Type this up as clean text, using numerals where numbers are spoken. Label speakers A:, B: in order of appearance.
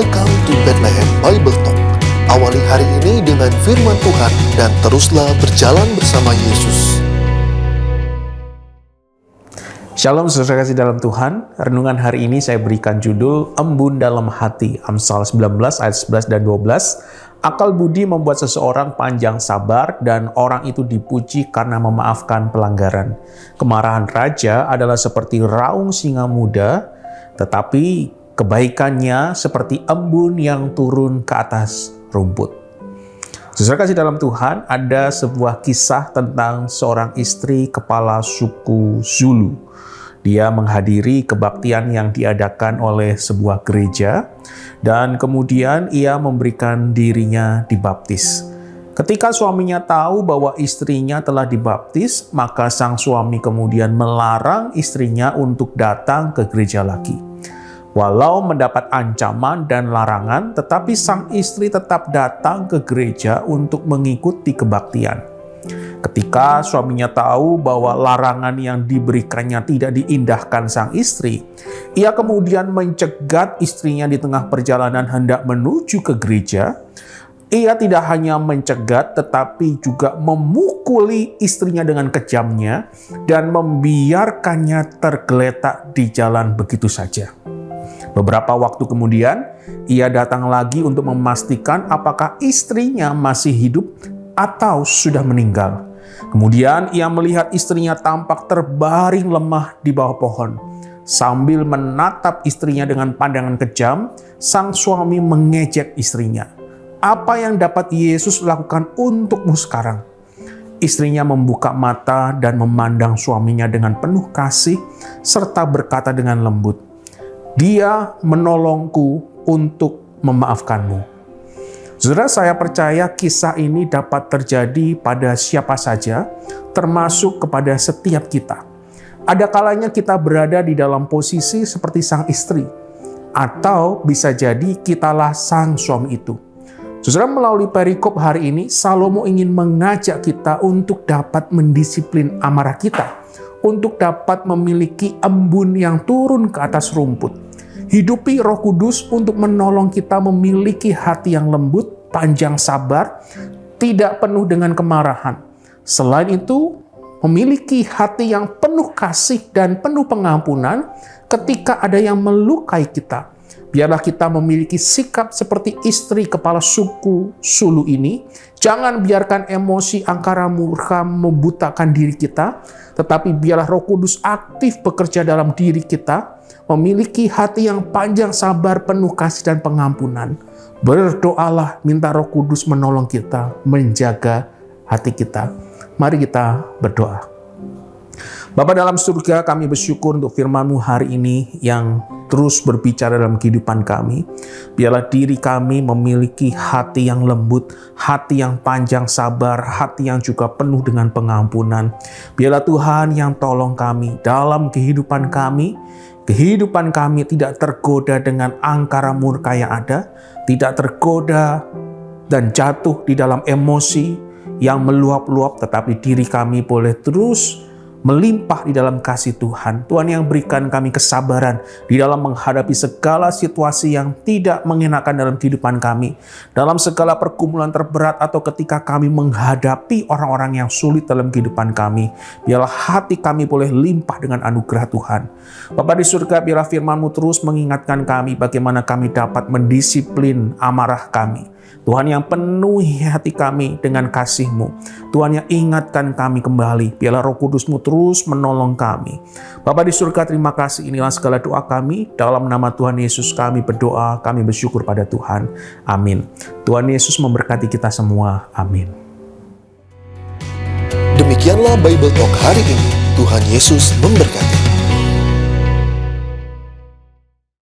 A: Welcome to Bethlehem Bible Talk. Awali hari ini dengan firman Tuhan dan teruslah berjalan bersama Yesus.
B: Shalom saudara kasih dalam Tuhan. Renungan hari ini saya berikan judul Embun dalam Hati. Amsal 19 ayat 11 dan 12. Akal budi membuat seseorang panjang sabar dan orang itu dipuji karena memaafkan pelanggaran. Kemarahan raja adalah seperti raung singa muda, tetapi kebaikannya seperti embun yang turun ke atas rumput. Saudara kasih dalam Tuhan, ada sebuah kisah tentang seorang istri kepala suku Zulu. Dia menghadiri kebaktian yang diadakan oleh sebuah gereja dan kemudian ia memberikan dirinya dibaptis. Ketika suaminya tahu bahwa istrinya telah dibaptis, maka sang suami kemudian melarang istrinya untuk datang ke gereja lagi. Walau mendapat ancaman dan larangan, tetapi sang istri tetap datang ke gereja untuk mengikuti kebaktian. Ketika suaminya tahu bahwa larangan yang diberikannya tidak diindahkan sang istri, ia kemudian mencegat istrinya di tengah perjalanan hendak menuju ke gereja. Ia tidak hanya mencegat, tetapi juga memukuli istrinya dengan kejamnya dan membiarkannya tergeletak di jalan begitu saja. Beberapa waktu kemudian, ia datang lagi untuk memastikan apakah istrinya masih hidup atau sudah meninggal. Kemudian ia melihat istrinya tampak terbaring lemah di bawah pohon. Sambil menatap istrinya dengan pandangan kejam, sang suami mengejek istrinya. "Apa yang dapat Yesus lakukan untukmu sekarang?" Istrinya membuka mata dan memandang suaminya dengan penuh kasih, serta berkata dengan lembut, "Dia menolongku untuk memaafkanmu." Saudara, saya percaya kisah ini dapat terjadi pada siapa saja, termasuk kepada setiap kita. Ada kalanya kita berada di dalam posisi seperti sang istri, atau bisa jadi kitalah sang suami itu. Saudara, melalui perikop hari ini, Salomo ingin mengajak kita untuk dapat mendisiplin amarah kita, untuk dapat memiliki embun yang turun ke atas rumput. Hidupi Roh Kudus untuk menolong kita memiliki hati yang lembut, panjang sabar, tidak penuh dengan kemarahan. Selain itu, memiliki hati yang penuh kasih dan penuh pengampunan ketika ada yang melukai kita. Biarlah kita memiliki sikap seperti istri kepala suku Zulu ini. Jangan biarkan emosi angkara murka membutakan diri kita, tetapi biarlah Roh Kudus aktif bekerja dalam diri kita, memiliki hati yang panjang sabar, penuh kasih dan pengampunan. Berdoalah, minta Roh Kudus menolong kita, menjaga hati kita. Mari kita berdoa. Bapa dalam surga, kami bersyukur untuk firman-Mu hari ini yang terus berbicara dalam kehidupan kami. Biarlah diri kami memiliki hati yang lembut, hati yang panjang sabar, hati yang juga penuh dengan pengampunan. Biarlah Tuhan yang tolong kami dalam kehidupan kami. Kehidupan kami tidak tergoda dengan angkara murka yang ada, tidak tergoda dan jatuh di dalam emosi yang meluap-luap, tetapi diri kami boleh terus melimpah di dalam kasih Tuhan. Tuhan yang berikan kami kesabaran di dalam menghadapi segala situasi yang tidak mengenakan dalam kehidupan kami. Dalam segala pergumulan terberat atau ketika kami menghadapi orang-orang yang sulit dalam kehidupan kami. Biarlah hati kami boleh limpah dengan anugerah Tuhan. Bapa di surga, biarlah firman-Mu terus mengingatkan kami bagaimana kami dapat mendisiplin amarah kami. Tuhan yang penuhi hati kami dengan kasih-Mu. Tuhan yang ingatkan kami kembali. Biarlah Roh Kudus-Mu terus menolong kami. Bapa di surga, terima kasih. Inilah segala doa kami. Dalam nama Tuhan Yesus kami berdoa, kami bersyukur pada Tuhan. Amin. Tuhan Yesus memberkati kita semua. Amin.
A: Demikianlah Bible Talk hari ini. Tuhan Yesus memberkati.